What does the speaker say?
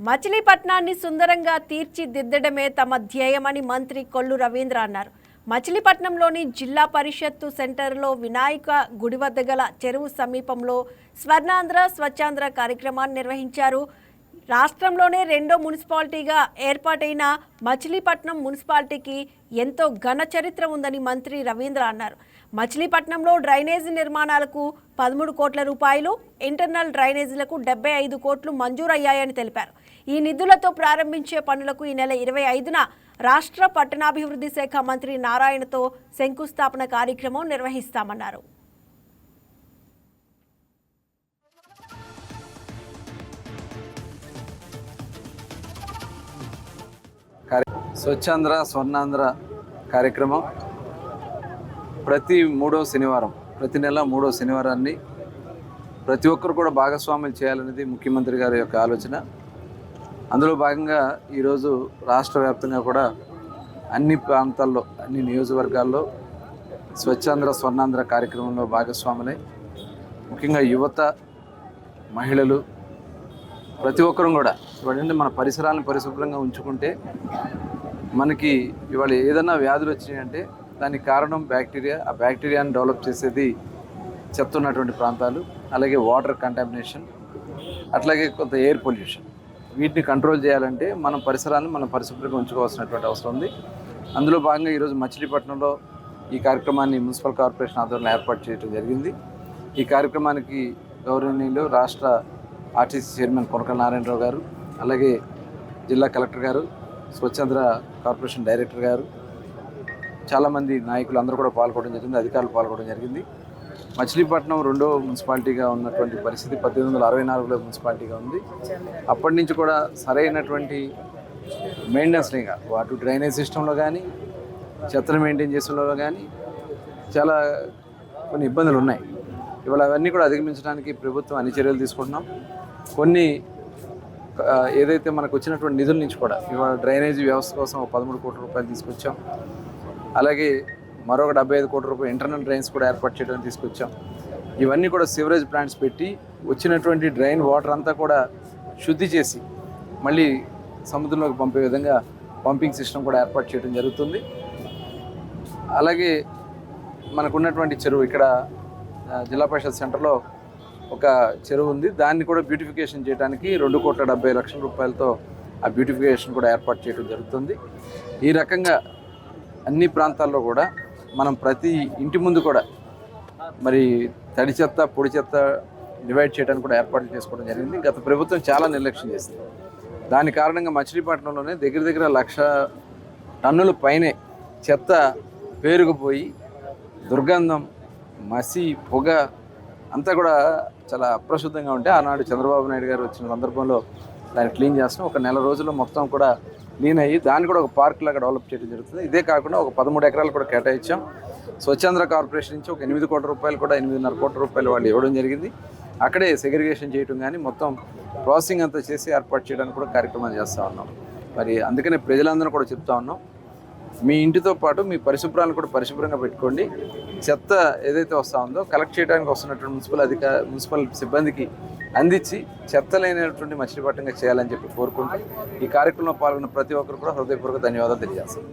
మచిలీపట్నాన్ని సుందరంగా తీర్చిదిద్దడమే తమ ధ్యేయమని మంత్రి కొల్లు రవీంద్ర అన్నారు. మచిలీపట్నంలోని జిల్లా పరిషత్తు సెంటర్లో వినాయక గుడి వద్ద గల చెరువు సమీపంలో స్వర్ణాంధ్ర స్వచ్ఛాంధ్ర కార్యక్రమాన్ని నిర్వహించారు. రాష్ట్రంలోనే రెండో మున్సిపాలిటీగా ఏర్పాటైన మచిలీపట్నం మున్సిపాలిటీకి ఎంతో ఘన చరిత్ర ఉందని మంత్రి రవీంద్ర అన్నారు. మచిలీపట్నంలో డ్రైనేజీ నిర్మాణాలకు 13 కోట్ల రూపాయలు, ఇంటర్నల్ డ్రైనేజీలకు 75 కోట్లు మంజూరయ్యాయని తెలిపారు. ఈ నిధులతో ప్రారంభించే పనులకు ఈ నెల 25న రాష్ట్ర పట్టణాభివృద్ధి శాఖ మంత్రి నారాయణతో శంకుస్థాపన కార్యక్రమం నిర్వహిస్తామన్నారు. స్వచ్ఛాంధ్ర స్వర్ణాంధ్ర కార్యక్రమం ప్రతి నెల మూడో శనివారాన్ని ప్రతి ఒక్కరు కూడా భాగస్వాములు చేయాలనేది ముఖ్యమంత్రి గారి యొక్క ఆలోచన. అందులో భాగంగా ఈరోజు రాష్ట్ర వ్యాప్తంగా కూడా అన్ని ప్రాంతాల్లో, అన్ని నియోజకవర్గాల్లో స్వచ్ఛాంధ్ర స్వర్ణాంధ్ర కార్యక్రమంలో భాగస్వాములై ముఖ్యంగా యువత, మహిళలు ప్రతి ఒక్కరూ కూడా ఇవాళ మన పరిసరాలను పరిశుభ్రంగా ఉంచుకుంటే మనకి ఇవాళ ఏదైనా వ్యాధులు వచ్చినాయంటే దానికి కారణం బ్యాక్టీరియా. ఆ బ్యాక్టీరియాని డెవలప్ చేసేది చెత్త ఉన్నటువంటి ప్రాంతాలు, అలాగే వాటర్ కంటామినేషన్, అట్లాగే కొంత ఎయిర్ పొల్యూషన్. వీటిని కంట్రోల్ చేయాలంటే మనం పరిసరాలను మనం పరిశుభ్రంగా ఉంచుకోవాల్సినటువంటి అవసరం ఉంది. అందులో భాగంగా ఈరోజు మచిలీపట్నంలో ఈ కార్యక్రమాన్ని మున్సిపల్ కార్పొరేషన్ ఆధ్వర్యంలో ఏర్పాటు చేయడం జరిగింది. ఈ కార్యక్రమానికి గౌరవనీయులు రాష్ట్ర ఆర్టీసీ చైర్మన్ కొనకళ్ళ నారాయణరావు గారు, అలాగే జిల్లా కలెక్టర్ గారు, స్వచ్ఛాంధ్ర కార్పొరేషన్ డైరెక్టర్ గారు, చాలామంది నాయకులు అందరూ కూడా పాల్గొనడం జరిగింది, అధికారులు పాల్గొనడం జరిగింది. మచిలీపట్నం రెండో మున్సిపాలిటీగా ఉన్నటువంటి పరిస్థితి 1864లో మున్సిపాలిటీగా ఉంది. అప్పటి నుంచి కూడా సరైనటువంటి మెయింటెనెన్స్ లేక అటు డ్రైనేజ్ సిస్టంలో కానీ, చెత్తను మెయింటైన్ చేసేలో కానీ చాలా కొన్ని ఇబ్బందులు ఉన్నాయి. ఇవాళ అవన్నీ కూడా అధిగమించడానికి ప్రభుత్వం అన్ని చర్యలు తీసుకుంటున్నాం. కొన్ని ఏదైతే మనకు వచ్చినటువంటి నిధుల నుంచి కూడా ఇవాళ డ్రైనేజీ వ్యవస్థ కోసం 13 కోట్ల రూపాయలు తీసుకొచ్చాం. అలాగే మరొక 75 కోట్ల రూపాయలు ఇంటర్నల్ డ్రైన్స్ కూడా ఏర్పాటు చేయడానికి తీసుకొచ్చాం. ఇవన్నీ కూడా సివరేజ్ ప్లాంట్స్ పెట్టి వచ్చినటువంటి డ్రైన్ వాటర్ అంతా కూడా శుద్ధి చేసి మళ్ళీ సముద్రంలోకి పంపే విధంగా పంపింగ్ సిస్టమ్ కూడా ఏర్పాటు చేయడం జరుగుతుంది. అలాగే మనకున్నటువంటి చెరువు ఇక్కడ జిల్లా పరిషత్ సెంటర్లో ఒక చెరువు ఉంది. దాన్ని కూడా బ్యూటిఫికేషన్ చేయడానికి 2,70,00,000 రూపాయలతో ఆ బ్యూటిఫికేషన్ కూడా ఏర్పాటు చేయడం జరుగుతుంది. ఈ రకంగా అన్ని ప్రాంతాల్లో కూడా మనం ప్రతి ఇంటి ముందు కూడా మరి తడి చెత్త, పొడి చెత్త డివైడ్ చేయడానికి కూడా ఏర్పాట్లు చేసుకోవడం జరిగింది. గత ప్రభుత్వం చాలా నిర్లక్ష్యం చేసింది. దాని కారణంగా మచిలీపట్నంలోనే దగ్గర 1,00,000 టన్నుల పైనే చెత్త పేరుకుపోయి దుర్గంధం, మసి, పొగ అంతా కూడా చాలా అప్రశుద్ధంగా ఉంటే ఆనాడు చంద్రబాబు నాయుడు గారు వచ్చిన సందర్భంలో దాన్ని క్లీన్ చేస్తాం. ఒక నెల రోజుల్లో మొత్తం కూడా క్లీన్ అయ్యి దాన్ని కూడా ఒక పార్క్ లాగా డెవలప్ చేయడం జరుగుతుంది. ఇదే కాకుండా ఒక 13 ఎకరాలు కూడా కేటాయించాం. స్వచ్ఛాంధ్ర కార్పొరేషన్ నుంచి ఒక 8 కోట్ల రూపాయలు కూడా 8.5 కోట్ల రూపాయలు వాళ్ళు ఇవ్వడం జరిగింది. అక్కడే సెగ్రిగేషన్ చేయడం కానీ మొత్తం ప్రాసెసింగ్ అంతా చేసి ఏర్పాటు చేయడానికి కూడా కార్యక్రమాలు చేస్తూ ఉన్నాం. మరి అందుకనే ప్రజలందరూ కూడా చెప్తా ఉన్నాం, మీ ఇంటితో పాటు మీ పరిశుభ్రాలను కూడా పరిశుభ్రంగా పెట్టుకోండి. చెత్త ఏదైతే వస్తూ ఉందో కలెక్ట్ చేయడానికి వస్తున్నటువంటి మున్సిపల్ సిబ్బందికి అందించి చెత్త లేనటువంటి మచిలీపట్నంగా చేయాలని చెప్పి కోరుకుంటూ ఈ కార్యక్రమంలో పాల్గొన్న ప్రతి ఒక్కరు కూడా హృదయపూర్వక ధన్యవాదాలు తెలియజేస్తాం.